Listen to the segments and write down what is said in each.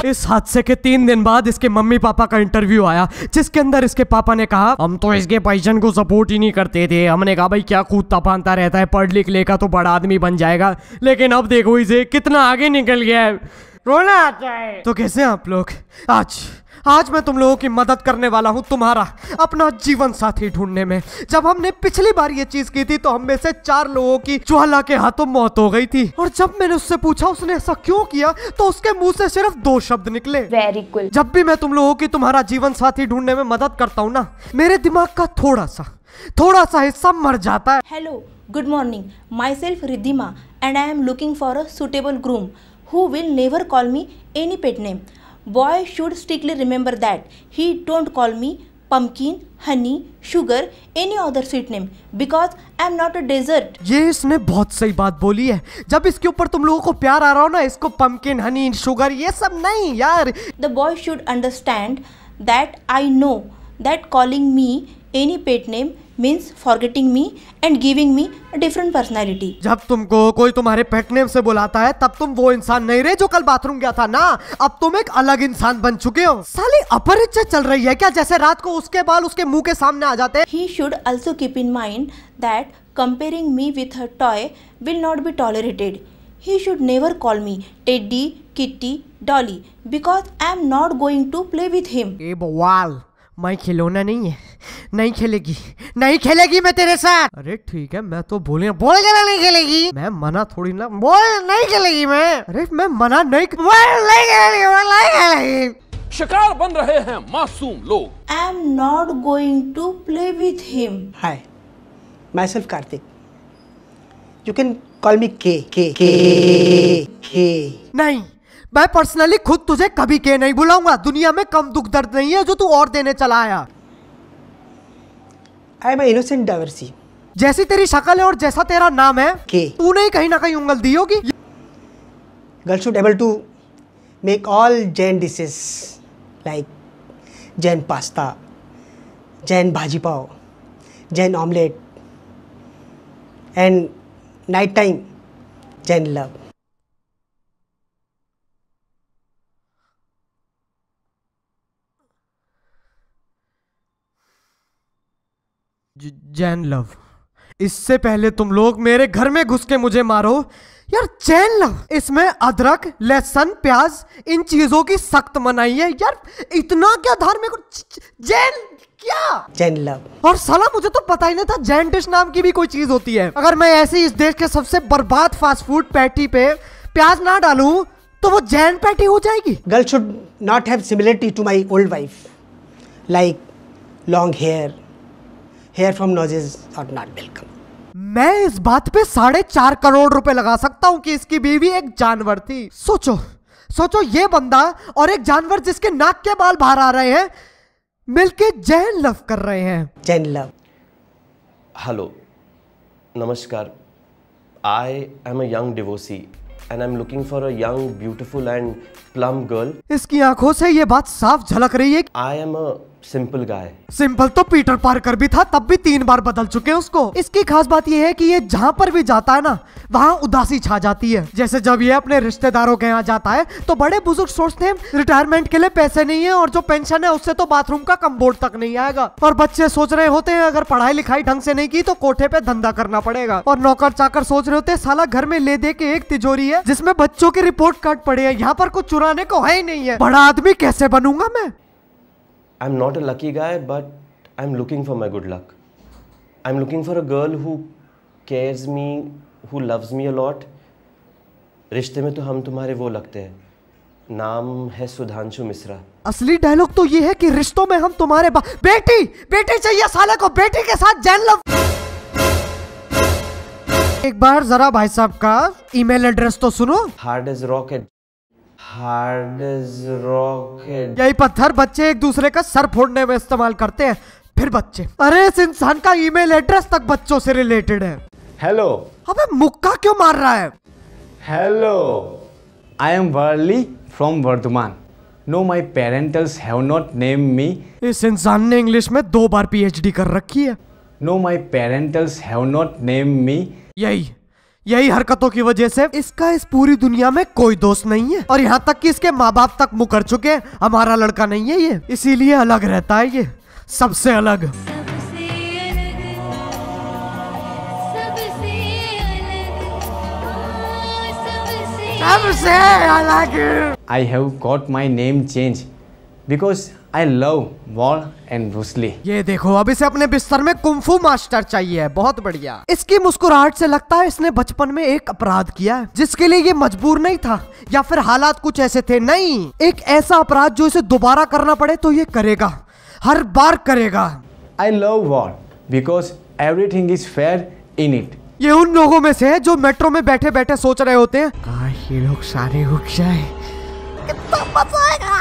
इस हादसे के 3 दिन बाद इसके मम्मी पापा का इंटरव्यू आया, जिसके अंदर इसके पापा ने कहा हम तो इसके पैशन को सपोर्ट ही नहीं करते थे। हमने कहा भाई क्या कूदता फांदता रहता है, पढ़ लिख लेगा तो बड़ा आदमी बन जाएगा, लेकिन अब देखो इसे कितना आगे निकल गया है, रोना आता है। तो कैसे आप लोग? आज मैं तुम लोगों की मदद करने वाला हूं तुम्हारा अपना जीवन साथी ढूंढने में। जब हमने पिछली बार ये चीज की थी तो हम में से 4 लोगों की ज्वाला के हाथों मौत हो गई थी, और जब मैंने उससे पूछा उसने ऐसा क्यों किया तो उसके मुंह से सिर्फ 2 शब्द निकले, वेरी कूल। जब भी मैं तुम लोगों की तुम्हारा जीवन साथी ढूंढने में मदद करता हूँ ना, मेरे दिमाग का थोड़ा सा हिस्सा मर जाता है। Hello, good morning, my self Riddhima and I am looking for a suitable groom who will never call me any pet name. Boy should strictly remember that he don't call me pumpkin, honey, sugar, any other sweet name because I am not a dessert. ये इसने बहुत सही बात बोली है। जब इसके ऊपर तुम लोगों को प्यार आ रहा हो ना, इसको pumpkin, honey, sugar ये सब नहीं यार। The boy should understand that I know that calling me any pet name means forgetting me and giving me a different personality. जब तुमको कोई तुम्हारे पेट नेम से बुलाता है तब तुम वो इंसान नहीं रहे जो कल बाथरूम गया था ना, अब तुम एक अलग इंसान बन चुके हो। साली अपरिचय चल रही है क्या? जैसे रात को उसके बाल उसके मुंह के सामने आ जाते हैं। He should also keep in mind that comparing me with a toy will not be tolerated. He should never call me Teddy, Kitty, Dolly because I am not going to play with him. ए बवाल, मैं खिलौना नहीं है, नहीं खेलेगी मैं तेरे साथ। अरे ठीक है, मैं तो बोल नहीं खेलेगी, मैं मना थोड़ी ना, बोल नहीं खेलेगी मैं। अरे मैं मना नहीं खेलेगी। शिकार बन रहे हैं मासूम लोग। I am not going to play with him. Hi, myself Karthik. You can call me K. नहीं, मैं पर्सनली खुद तुझे कभी के नहीं बुलाऊंगा। दुनिया में कम दुख दर्द नहीं है जो तू और देने चला आया। I am an innocent divorcee. जैसी तेरी शक्ल है और जैसा तेरा नाम है, के तूने ही कहीं ना कहीं उंगल दी होगी। Girl should able to make all Jain dishes like Jain pasta, Jain bhaji pav, Jain omelette, and night time Jain love. Jain love, इससे पहले तुम लोग मेरे घर में घुस के मुझे मारो यार। जैन लव, इसमें अदरक, लहसुन, प्याज इन चीजों की सख्त मनाही है यार। इतना क्या धार्मिक जैन क्या? जैन लव। और साला मुझे तो पता ही नहीं था जैन डिश नाम की भी कोई चीज होती है। अगर मैं ऐसे इस देश के सबसे बर्बाद फास्ट फूड पैटी पे प्याज ना डालूं तो वो जैन पैटी हो जाएगी। Girl should not have similarity to my old wife, like long hair from noses are not welcome. मैं इस बात पे 4.5 करोड़ रुपए लगा सकता हूँ कि इसकी बीवी एक जानवर थी। सोचो ये बंदा और एक जानवर जिसके नाक के बाल बाहर आ रहे हैं मिलके जैन लव कर रहे हैं। जैन लव। हेलो, नमस्कार। I am a young divorcee and I'm looking for a young, beautiful and plump girl. इसकी आंखों से ये बात साफ झलक रही है। I am a simple guy. Simple तो पीटर पार्कर भी था, तब भी 3 बार बदल चुके हैं उसको। इसकी खास बात ये है कि ये जहाँ पर भी जाता है ना, वहाँ उदासी छा जाती है। जैसे जब ये अपने रिश्तेदारों के यहाँ जाता है तो बड़े बुजुर्ग सोचते हैं रिटायरमेंट के लिए पैसे नहीं है और जो पेंशन है उससे तो बाथरूम का कम्बोर्ड तक नहीं आएगा। और बच्चे सोच रहे होते हैं अगर पढ़ाई लिखाई ढंग से नहीं की तो कोठे पे धंधा करना पड़ेगा। और नौकर चाकर सोच रहे होते हैं साला घर में ले दे के एक तिजोरी है जिसमें बच्चों की रिपोर्ट कार्ड पड़े हैं, यहाँ पर कुछ चुराने को है ही नहीं है। बड़ा आदमी कैसे बनूंगा मैं? I'm not a lucky guy, but I'm looking for my good luck. I'm looking for a girl who cares me, who loves me a lot. रिश्ते में तो हम तुम्हारे वो लगते हैं। नाम है सुधांशु मिश्रा। असली डायलॉग तो ये है कि रिश्तों में हम तुम्हारे बेटी चाहिए साले को, बेटी के साथ जैन लव। एक बार जरा भाई साहब का ईमेल एड्रेस तो सुनो। Hard as rocket. यही पत्थर बच्चे एक दूसरे का सर फोड़ने में इस्तेमाल करते हैं। फिर बच्चे, अरे इस इंसान का ईमेल एड्रेस तक बच्चों से रिलेटेड है। हेलो। अबे मुक्का क्यों मार रहा है? Hello, I am Varli from Vardhaman. No my parentals have not name me. इस इंसान ने इंग्लिश में 2 बार PhD कर रखी है। No my parentals have not name me. यही हरकतों की वजह से इसका इस पूरी दुनिया में कोई दोस्त नहीं है, और यहाँ तक कि इसके माँ बाप तक मुकर चुके हैं हमारा लड़का नहीं है ये, इसीलिए अलग रहता है ये, सबसे अलग। I have got my name changed because I love Wall and Bruce Lee. ये देखो, अब इसे अपने बिस्तर में कुंफू मास्टर चाहिए, बहुत बढ़िया। इसकी मुस्कुराहट से लगता है इसने बचपन में एक अपराध किया है जिसके लिए ये मजबूर नहीं था, या फिर हालात कुछ ऐसे थे। नहीं, एक ऐसा अपराध जो इसे दोबारा करना पड़े तो ये करेगा, हर बार करेगा। I love Wall because everything is fair in it. ये उन लोगों में से है जो मेट्रो में बैठे बैठे सोच रहे होते हैं, काश ये लोग सारे रुक जाए, कितना मजा आएगा।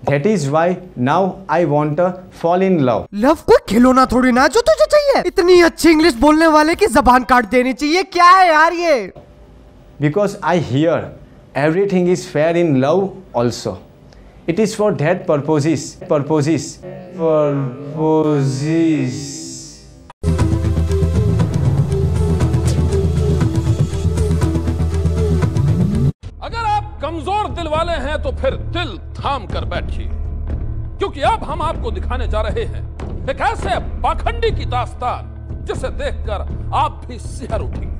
That is why now I want to fall in love. Love कोई खिलौना थोड़ी ना जो तुझे चाहिए। इतनी अच्छी इंग्लिश बोलने वाले की जबान काट देनी चाहिए। क्या है यार ये? Because I hear everything is fair in love also. It is for that purposes. अगर आप कमजोर दिल वाले हैं तो फिर दिल थाम कर बैठिए, क्योंकि अब हम आपको दिखाने जा रहे हैं एक ऐसे पाखंडी की दास्तान जिसे देखकर आप भी सिहर उठेंगे।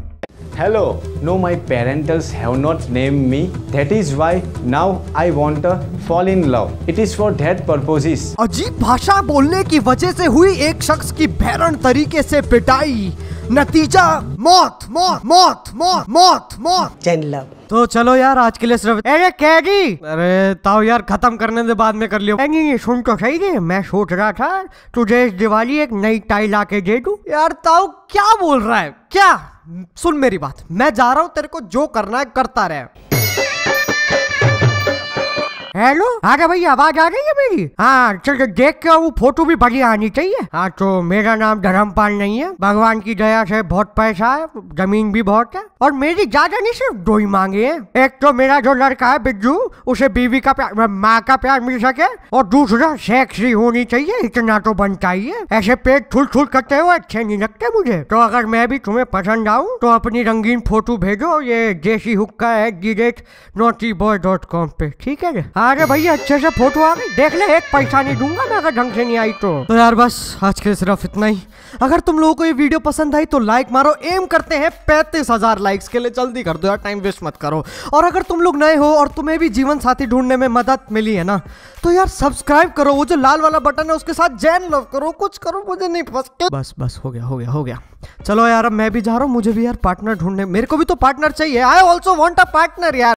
Hello, no, my parents have not named me. That is why now I want to fall in love. It is for that purposes. अजीब भाषा बोलने की वजह से हुई एक शख्स की भयानक तरीके से पिटाई, नतीजा मौत मौत मौत मौत मौत मौत। Gen love. तो चलो यार, आज के लिए सिर्फ अरे कैगी, अरे ताऊ यार खत्म करने से बाद में कर लियो। कैगी सुन तो सही रे, मैं सोच रहा था तुझे इस दिवाली एक नई टाई ला के दे दूं। यार ताऊ क्या बोल रहा है? क्या? सुन मेरी बात, मैं जा रहा हूँ, तेरे को जो करना है करता रहे। हेलो, अरे भाई आवाज आ रही है मेरी? हाँ चल देख के वो फोटो भी बढ़िया आनी चाहिए। हाँ तो मेरा नाम धर्मपाल नहीं है, भगवान की दया से बहुत पैसा है, जमीन भी बहुत है, और मेरी ज्यादा नहीं, सिर्फ 2 ही मांगे हैं। एक तो मेरा जो लड़का है बिज्जू, उसे बीवी का प्यार, माँ का प्यार मिल सके, और दूसरा सेक्सी होनी चाहिए, इतना तो बनता ही है। ऐसे पेट थुल थुल करते हुए अच्छे नहीं लगते मुझे। तो अगर मैं भी तुम्हें पसंद आऊँ तो अपनी रंगीन फोटो भेजो ये देसी हुक्का @naughtyboy.com पे, ठीक है? अरे भैया अच्छे से फोटो आ गई, देख ले, एक पैसा नहीं दूंगा मैं अगर ढंग से नहीं आई तो यार बस आज के सिर्फ इतना ही। अगर तुम लोगों को ये वीडियो पसंद आई तो लाइक मारो, एम करते हैं 35,000 लाइक्स के लिए, जल्दी कर दो यार, टाइम वेस्ट मत करो। और अगर तुम लोग नए हो और तुम्हें भी जीवन साथी ढूंढने में मदद मिली है ना, तो यार सब्सक्राइब करो, वो जो लाल वाला बटन है उसके साथ जैन लव करो, कुछ करो, मुझे नहीं बस हो गया। चलो यार अब मैं भी जा रहा हूँ, मुझे भी यार पार्टनर ढूंढने, मेरे को भी तो पार्टनर चाहिए। I also want a partner यार।